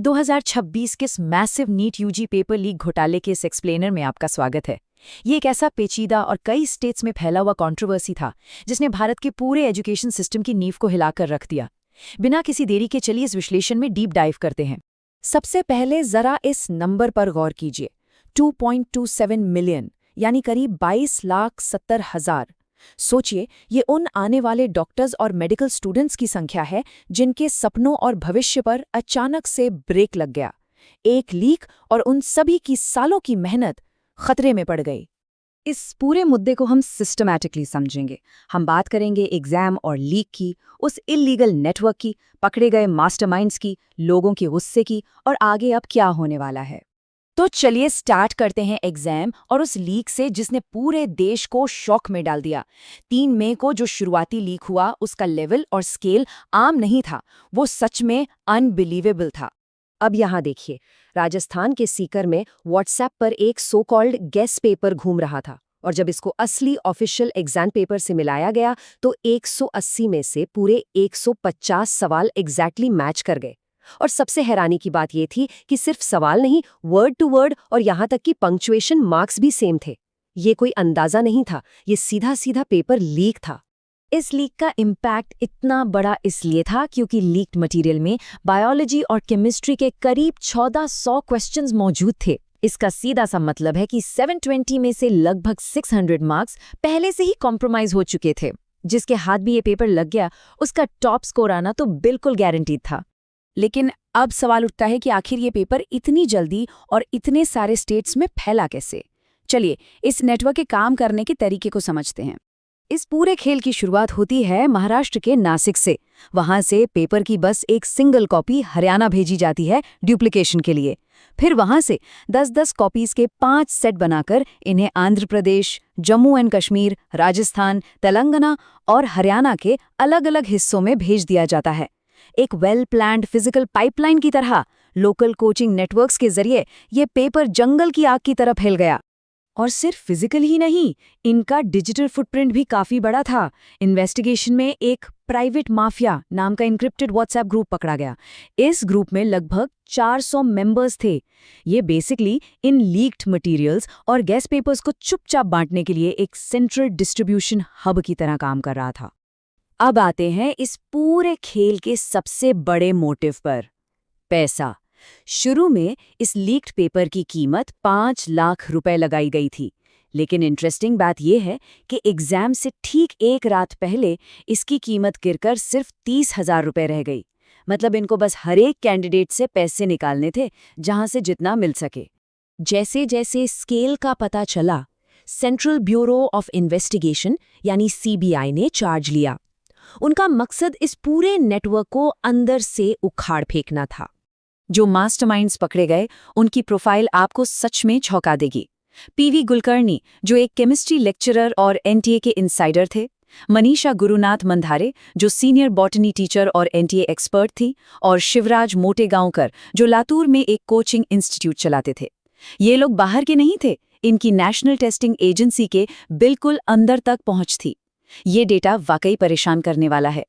2026 के इस massive NEET UG paper leak घोटाले के इस एक्सप्लेनर में आपका स्वागत है। ये एक ऐसा पेचीदा और कई स्टेट्स में फैला हुआ कंट्रोवर्सी था जिसने भारत के पूरे एजुकेशन सिस्टम की नींव को हिलाकर रख दिया। बिना किसी देरी के चलिए इस विश्लेषण में डीप डाइव करते हैं। सबसे पहले जरा इस नंबर पर गौर कीजिए। 2.27 मिलियन यानी करीब 22,70,000। सोचिए, ये उन आने वाले डॉक्टर्स और मेडिकल स्टूडेंट्स की संख्या है जिनके सपनों और भविष्य पर अचानक से ब्रेक लग गया। एक लीक और उन सभी की सालों की मेहनत खतरे में पड़ गई। इस पूरे मुद्दे को हम सिस्टमैटिकली समझेंगे। हम बात करेंगे एग्जाम और लीक की, उस इल्लीगल नेटवर्क की, पकड़े गए मास्टरमाइंड्स की, लोगों के गुस्से की और आगे अब क्या होने वाला है। तो चलिए स्टार्ट करते हैं एग्जाम और उस लीक से जिसने पूरे देश को शॉक में डाल दिया। 3 मई को जो शुरुआती लीक हुआ उसका लेवल और स्केल आम नहीं था, वो सच में अनबिलीवेबल था। अब यहाँ देखिए, राजस्थान के सीकर में व्हाट्सएप पर एक सो कॉल्ड गेस पेपर घूम रहा था और जब इसको असली ऑफिशियल एग्जाम पेपर से मिलाया गया तो 180 में से पूरे 150 सवाल एग्जैक्टली मैच कर गए। और सबसे हैरानी की बात ये थी कि सिर्फ सवाल नहीं, वर्ड टू वर्ड और यहाँ तक कि पंक्चुएशन मार्क्स भी सेम थे। ये कोई अंदाजा नहीं था, ये सीधा सीधा पेपर लीक था। इस लीक का इम्पैक्ट इतना बड़ा इसलिए था क्योंकि लीक्ड मटेरियल में बायोलॉजी और केमिस्ट्री के करीब 1400 क्वेश्चंस मौजूद थे। इसका सीधा सा मतलब है कि 720 में से लगभग 600 मार्क्स पहले से ही कॉम्प्रोमाइज हो चुके थे। जिसके हाथ भी ये पेपर लग गया, उसका टॉप स्कोर आना तो बिल्कुल गारंटीड था। लेकिन अब सवाल उठता है कि आखिर ये पेपर इतनी जल्दी और इतने सारे स्टेट्स में फैला कैसे। चलिए इस नेटवर्क के काम करने के तरीके को समझते हैं। इस पूरे खेल की शुरुआत होती है महाराष्ट्र के नासिक से। वहां से पेपर की बस एक सिंगल कॉपी हरियाणा भेजी जाती है डुप्लीकेशन के लिए। फिर वहां से 10-10 कॉपीज के 5 सेट बनाकर इन्हें आंध्र प्रदेश, जम्मू एंड कश्मीर, राजस्थान, तेलंगाना और हरियाणा के अलग अलग हिस्सों में भेज दिया जाता है। एक वेल प्लान्ड फिजिकल पाइपलाइन की तरह लोकल कोचिंग नेटवर्क्स के जरिए ये पेपर जंगल की आग की तरह फैल गया। और सिर्फ फिजिकल ही नहीं, इनका डिजिटल फुटप्रिंट भी काफी बड़ा था। इन्वेस्टिगेशन में एक प्राइवेट माफिया नाम का इनक्रिप्टेड व्हाट्सएप ग्रुप पकड़ा गया। इस ग्रुप में लगभग 400 मेंबर्स थे। ये बेसिकली इन लीक्ड मटेरियल्स और गेस पेपर्स को चुपचाप बांटने के लिए एक सेंट्रल डिस्ट्रीब्यूशन हब की तरह काम कर रहा था। अब आते हैं इस पूरे खेल के सबसे बड़े मोटिव पर, पैसा। शुरू में इस लीक्ड पेपर की कीमत 5 लाख रुपए लगाई गई थी, लेकिन इंटरेस्टिंग बात यह है कि एग्जाम से ठीक एक रात पहले इसकी कीमत गिरकर सिर्फ 30,000 रुपए रह गई। मतलब इनको बस हर एक कैंडिडेट से पैसे निकालने थे, जहां से जितना मिल सके। जैसे जैसे स्केल का पता चला, सेंट्रल ब्यूरो ऑफ इन्वेस्टिगेशन यानी CBI ने चार्ज लिया। उनका मकसद इस पूरे नेटवर्क को अंदर से उखाड़ फेंकना था। जो मास्टरमाइंड्स पकड़े गए, उनकी प्रोफाइल आपको सच में चौंका देगी। PV कुलकर्णी, जो एक केमिस्ट्री लेक्चरर और NTA के इनसाइडर थे। मनीषा गुरुनाथ मंधारे, जो सीनियर बॉटनी टीचर और NTA एक्सपर्ट थी। और शिवराज मोटेगांवकर, जो लातूर में एक कोचिंग इंस्टीट्यूट चलाते थे। ये लोग बाहर के नहीं थे, इनकी नेशनल टेस्टिंग एजेंसी के बिल्कुल अंदर तक पहुंच थी। ये डेटा वाकई परेशान करने वाला है।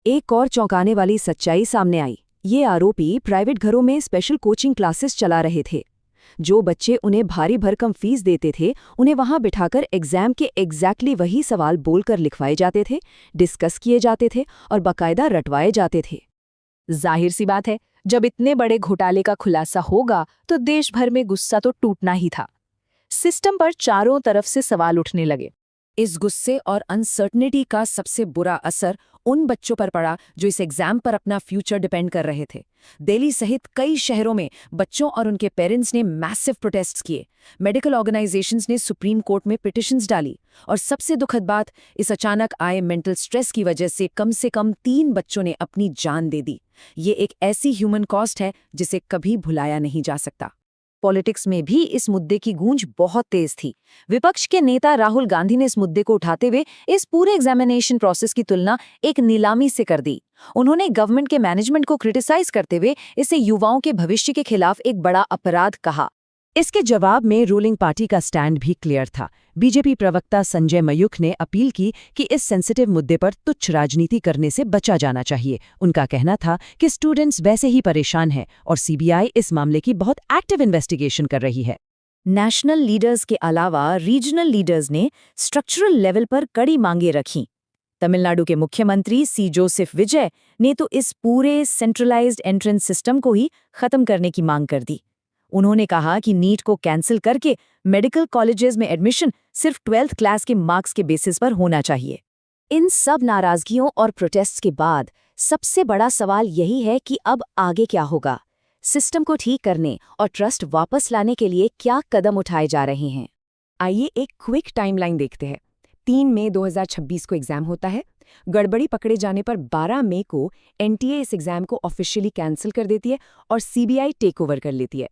एक और चौंकाने वाली सच्चाई सामने आई। ये आरोपी प्राइवेट घरों में स्पेशल कोचिंग क्लासेस चला रहे थे। जो बच्चे उन्हें भारी भरकम फीस देते थे, उन्हें वहां बिठाकर एग्जाम के एग्जैक्टली वही सवाल बोलकर लिखवाए जाते थे, डिस्कस किए जाते थे और बाकायदा रटवाए जाते थे। जाहिर सी बात है, जब इतने बड़े घोटाले का खुलासा होगा तो देश भर में गुस्सा तो टूटना ही था। सिस्टम पर चारों तरफ से सवाल उठने लगे। इस गुस्से और अनसर्टनिटी का सबसे बुरा असर उन बच्चों पर पड़ा जो इस एग्जाम पर अपना फ्यूचर डिपेंड कर रहे थे। दिल्ली सहित कई शहरों में बच्चों और उनके पेरेंट्स ने मैसिव प्रोटेस्ट्स किए। मेडिकल ऑर्गेनाइजेशंस ने सुप्रीम कोर्ट में पिटिशंस डाली। और सबसे दुखद बात, इस अचानक आए मेंटल स्ट्रेस की वजह से कम 3 बच्चों ने अपनी जान दे दी। ये एक ऐसी ह्यूमन कॉस्ट है जिसे कभी भुलाया नहीं जा सकता। पॉलिटिक्स में भी इस मुद्दे की गूंज बहुत तेज थी। विपक्ष के नेता राहुल गांधी ने इस मुद्दे को उठाते हुए इस पूरे एग्जामिनेशन प्रोसेस की तुलना एक नीलामी से कर दी। उन्होंने गवर्नमेंट के मैनेजमेंट को क्रिटिसाइज करते हुए इसे युवाओं के भविष्य के खिलाफ एक बड़ा अपराध कहा। इसके जवाब में रूलिंग पार्टी का स्टैंड भी क्लियर था। बीजेपी प्रवक्ता संजय मयूख ने अपील की कि इस सेंसिटिव मुद्दे पर तुच्छ राजनीति करने से बचा जाना चाहिए। उनका कहना था कि स्टूडेंट्स वैसे ही परेशान हैं और सीबीआई इस मामले की बहुत एक्टिव इन्वेस्टिगेशन कर रही है। नेशनल लीडर्स के अलावा रीजनल लीडर्स ने स्ट्रक्चरल लेवल पर कड़ी मांगे रखीं। तमिलनाडु के मुख्यमंत्री सी जोसेफ विजय ने तो इस पूरे सेंट्रलाइज्ड एंट्रेंस सिस्टम को ही खत्म करने की मांग कर दी। उन्होंने कहा कि नीट को कैंसिल करके मेडिकल कॉलेजेस में एडमिशन सिर्फ 12th क्लास के मार्क्स के बेसिस पर होना चाहिए। इन सब नाराजगियों और प्रोटेस्ट्स के बाद सबसे बड़ा सवाल यही है कि अब आगे क्या होगा। सिस्टम को ठीक करने और ट्रस्ट वापस लाने के लिए क्या कदम उठाए जा रहे हैं। आइए एक क्विक टाइमलाइन देखते हैं। 3 मई 2026 को एग्जाम होता है। गड़बड़ी पकड़े जाने पर 12 मई को एनटीए इस एग्जाम को ऑफिशियली कैंसिल कर देती है और सीबीआई टेक ओवर कर लेती है।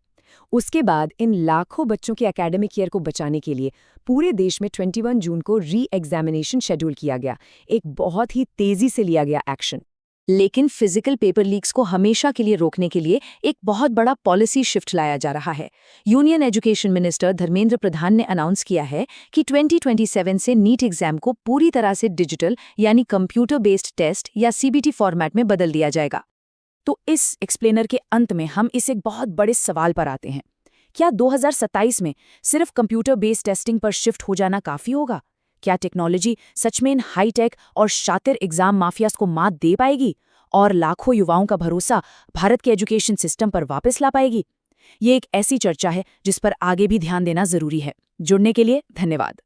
उसके बाद इन लाखों बच्चों के एकेडमिक ईयर को बचाने के लिए पूरे देश में 21 जून को री एग्जामिनेशन शेड्यूल किया गया। एक बहुत ही तेजी से लिया गया एक्शन। लेकिन फिजिकल पेपर लीक्स को हमेशा के लिए रोकने के लिए एक बहुत बड़ा पॉलिसी शिफ्ट लाया जा रहा है। Union education minister Dharmendra Pradhan ने अनाउंस किया है कि 2027 से नीट एग्जाम को पूरी तरह से डिजिटल यानी कंप्यूटर बेस्ड टेस्ट या सीबीटी फॉर्मेट में बदल दिया जाएगा। तो इस एक्सप्लेनर के अंत में हम इस एक बहुत बड़े सवाल पर आते हैं। क्या 2027 में सिर्फ कंप्यूटर बेस्ड टेस्टिंग पर शिफ्ट हो जाना काफी होगा? क्या टेक्नोलॉजी सच में इन हाईटेक और शातिर एग्जाम माफियाज को मात दे पाएगी और लाखों युवाओं का भरोसा भारत के एजुकेशन सिस्टम पर वापस ला पाएगी? ये एक ऐसी चर्चा है जिस पर आगे भी ध्यान देना जरूरी है। जुड़ने के लिए धन्यवाद।